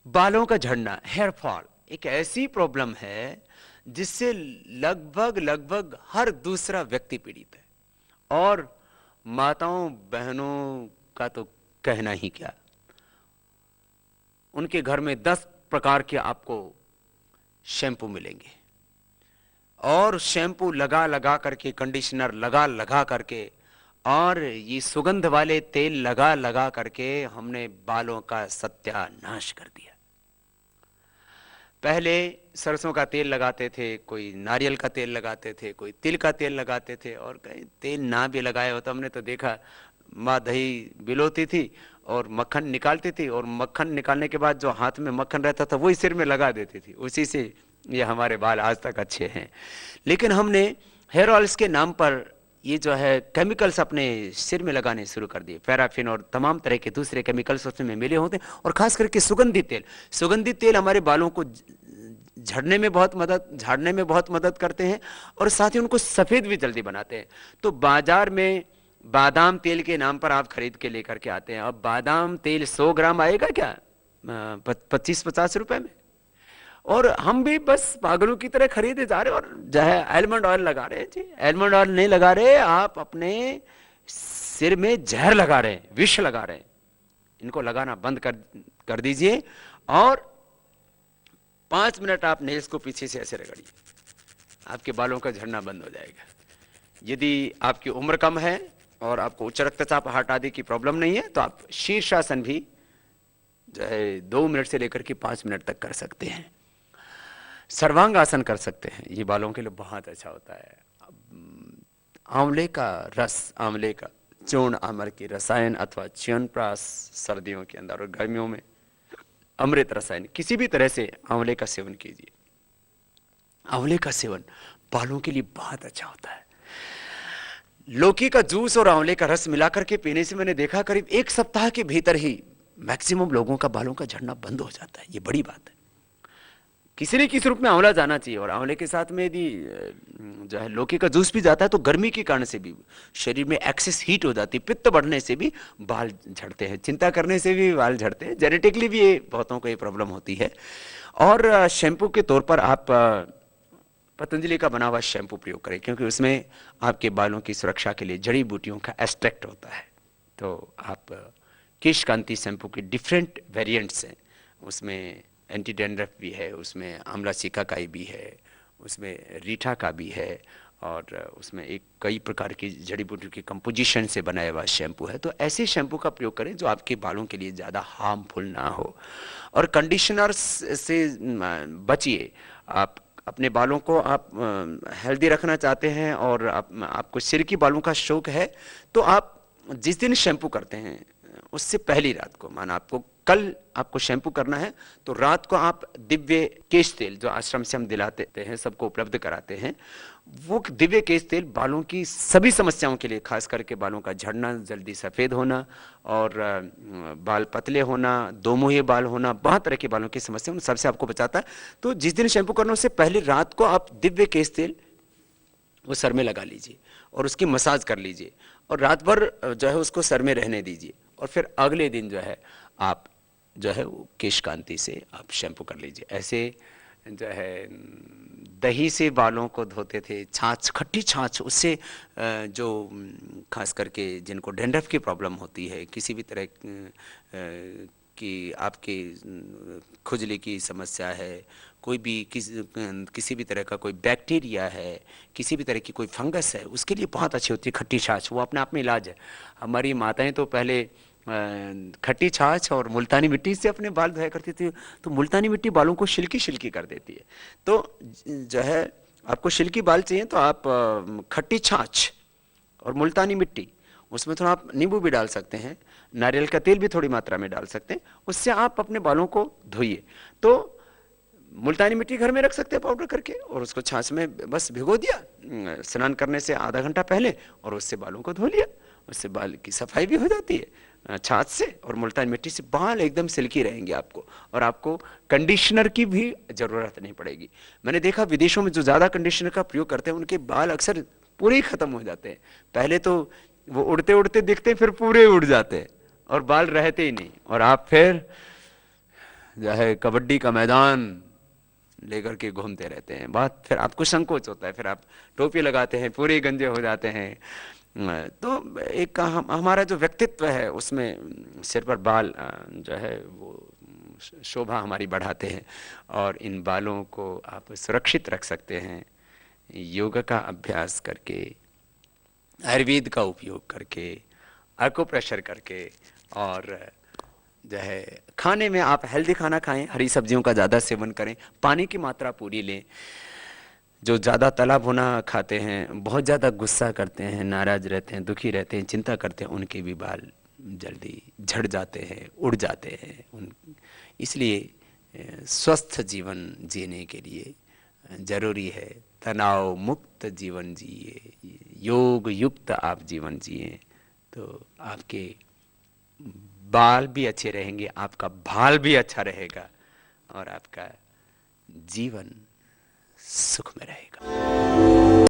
बालों का झड़ना, हेयर फॉल, एक ऐसी प्रॉब्लम है जिससे लगभग लगभग हर दूसरा व्यक्ति पीड़ित है। और माताओं बहनों का तो कहना ही क्या, उनके घर में 10 प्रकार के आपको शैम्पू मिलेंगे, और शैम्पू लगा लगा करके, कंडीशनर लगा लगा करके, और ये सुगंध वाले तेल लगा लगा करके हमने बालों का सत्यानाश कर दिया। पहले सरसों का तेल लगाते थे, कोई नारियल का तेल लगाते थे, कोई तिल का तेल लगाते थे, और कहीं तेल ना भी लगाए हो तो हमने तो देखा माँ दही बिलोती थी और मक्खन निकालती थी, और मक्खन निकालने के बाद जो हाथ में मक्खन रहता था वही सिर में लगा देती थी, उसी से ये हमारे बाल आज तक अच्छे हैं। लेकिन हमने हेयर ऑयल्स के नाम पर ये जो है केमिकल्स अपने सिर में लगाने शुरू कर दिए। पैराफिन और तमाम तरह के दूसरे केमिकल्स उसमें मिले होते हैं, और खास करके सुगंधित तेल हमारे बालों को झाड़ने में बहुत मदद करते हैं, और साथ ही उनको सफेद भी जल्दी बनाते हैं। तो बाजार में बादाम तेल के नाम पर आप खरीद के लेकर के आते हैं। अब बादाम तेल 100 ग्राम आएगा क्या 25-50 रुपए में, और हम भी बस पागलों की तरह खरीदे जा रहे, और जो है आलमंड ऑयल लगा रहे हैं। जी, आलमंड ऑयल नहीं लगा रहे, आप अपने सिर में जहर लगा रहे हैं, विष लगा रहे हैं। इनको लगाना बंद कर दीजिए, और 5 मिनट आप नेल्स को पीछे से ऐसे रगड़िए, आपके बालों का झड़ना बंद हो जाएगा। यदि आपकी उम्र कम है और आपको उच्च रक्तचाप, हार्ट आदि की प्रॉब्लम नहीं है, तो आप शीर्षासन भी जो है 2 मिनट से लेकर के 5 मिनट तक कर सकते हैं। सर्वांग आसन कर सकते हैं, ये बालों के लिए बहुत अच्छा होता है। आंवले का रस, आंवले का चूर्ण, आमर की रसायन अथवा च्यवनप्राश सर्दियों के अंदर, और गर्मियों में अमृत रसायन, किसी भी तरह से आंवले का सेवन कीजिए। आंवले का सेवन बालों के लिए बहुत अच्छा होता है। लौकी का जूस और आंवले का रस मिलाकर के पीने से मैंने देखा करीब 1 सप्ताह के भीतर ही मैक्सिमम लोगों का बालों का झड़ना बंद हो जाता है। ये बड़ी बात है। किसी न किसी रूप में आंवला जाना चाहिए, और आंवले के साथ में यदि जो है लौकी का जूस भी जाता है तो गर्मी के कारण से भी शरीर में एक्सेस हीट हो जाती है, पित्त बढ़ने से भी बाल झड़ते हैं, चिंता करने से भी बाल झड़ते हैं, जेनेटिकली भी ये बहुतों को ये प्रॉब्लम होती है। और शैम्पू के तौर पर आप पतंजलि का बना हुआ शैम्पू प्रयोग करें, क्योंकि उसमें आपके बालों की सुरक्षा के लिए जड़ी बूटियों का एक्सट्रैक्ट होता है। तो आप केश कांति शैम्पू के डिफरेंट वेरिएंट्स हैं, उसमें एंटी डैंड्रफ भी है, उसमें आंवला सिकाकाई भी है, उसमें रीठा का भी है, और उसमें एक कई प्रकार की जड़ी बूटियों की कंपोजिशन से बनाया हुआ शैम्पू है। तो ऐसे शैम्पू का प्रयोग करें जो आपके बालों के लिए ज़्यादा हार्मफुल ना हो। और कंडीशनर्स से बचिए। आप अपने बालों को आप हेल्दी रखना चाहते हैं, और आपको सिर की बालों का शौक है, तो आप जिस दिन शैम्पू करते हैं उससे पहली रात को, माना आपको कल आपको शैम्पू करना है, तो रात को आप दिव्य केश तेल, जो आश्रम से हम दिलाते हैं, सबको उपलब्ध कराते हैं, वो दिव्य केश तेल बालों की सभी समस्याओं के लिए, खास करके बालों का झड़ना, जल्दी सफ़ेद होना, और बाल पतले होना, दोमुहे बाल होना, बहुत तरह के बालों की समस्या, उन सबसे आपको बचाता है। तो जिस दिन शैम्पू करना उससे पहले रात को आप दिव्य केश तेल वो सर में लगा लीजिए, और उसकी मसाज कर लीजिए, और रात भर जो है उसको सर में रहने दीजिए, और फिर अगले दिन जो है आप जो है वो केश कांति से आप शैम्पू कर लीजिए। ऐसे जो है दही से बालों को धोते थे, छाछ, खट्टी छाछ, उससे जो खास करके जिनको डैंड्रफ की प्रॉब्लम होती है, किसी भी तरह की आपकी खुजली की समस्या है, कोई भी किसी भी तरह का कोई बैक्टीरिया है, किसी भी तरह की कोई फंगस है, उसके लिए बहुत अच्छी होती है खट्टी छाछ। वो अपने आप में इलाज है। हमारी माताएं तो पहले खट्टी छाछ और मुल्तानी मिट्टी से अपने बाल धोया करती थी। तो मुल्तानी मिट्टी बालों को शिल्की शिल्की कर देती है। तो जो है आपको शिल्की बाल चाहिए तो आप खट्टी छाछ और मुल्तानी मिट्टी, उसमें थोड़ा आप नींबू भी डाल सकते हैं, नारियल का तेल भी थोड़ी मात्रा में डाल सकते हैं, उससे आप अपने बालों को धोइए। तो मुल्तानी मिट्टी घर में रख सकते हैं पाउडर करके, और उसको छाछ में बस भिगो दिया स्नान करने से आधा घंटा पहले, और उससे बालों को धो लिया। उससे बाल की सफाई भी हो जाती है छाछ से, और मुल्तानी मिट्टी से बाल एकदम सिल्की रहेंगे आपको, और आपको कंडीशनर की भी जरूरत नहीं पड़ेगी। मैंने देखा विदेशों में जो ज़्यादा कंडीशनर का प्रयोग करते हैं उनके बाल अक्सर पूरे ही खत्म हो जाते हैं। पहले तो वो उड़ते उड़ते दिखते, फिर पूरे उड़ जाते हैं और बाल रहते ही नहीं, और आप फिर जो है कबड्डी का मैदान लेकर के घूमते रहते हैं। बहुत फिर आपको संकोच होता है, फिर आप टोपी लगाते हैं, पूरे गंजे हो जाते हैं। तो एक हमारा जो व्यक्तित्व है उसमें सिर पर बाल जो है वो शोभा हमारी बढ़ाते हैं, और इन बालों को आप सुरक्षित रख सकते हैं योग का अभ्यास करके, आयुर्वेद का उपयोग करके, एक्यूप्रेशर करके, और जो है खाने में आप हेल्दी खाना खाएं, हरी सब्जियों का ज़्यादा सेवन करें, पानी की मात्रा पूरी लें। जो ज़्यादा तला भुना खाते हैं, बहुत ज़्यादा गुस्सा करते हैं, नाराज़ रहते हैं, दुखी रहते हैं, चिंता करते हैं, उनके भी बाल जल्दी झड़ जाते हैं, उड़ जाते हैं। इसलिए स्वस्थ जीवन जीने के लिए जरूरी है तनाव मुक्त जीवन जिए, योग युक्त आप जीवन जिए, तो आपके बाल भी अच्छे रहेंगे, आपका भाल भी अच्छा रहेगा, और आपका जीवन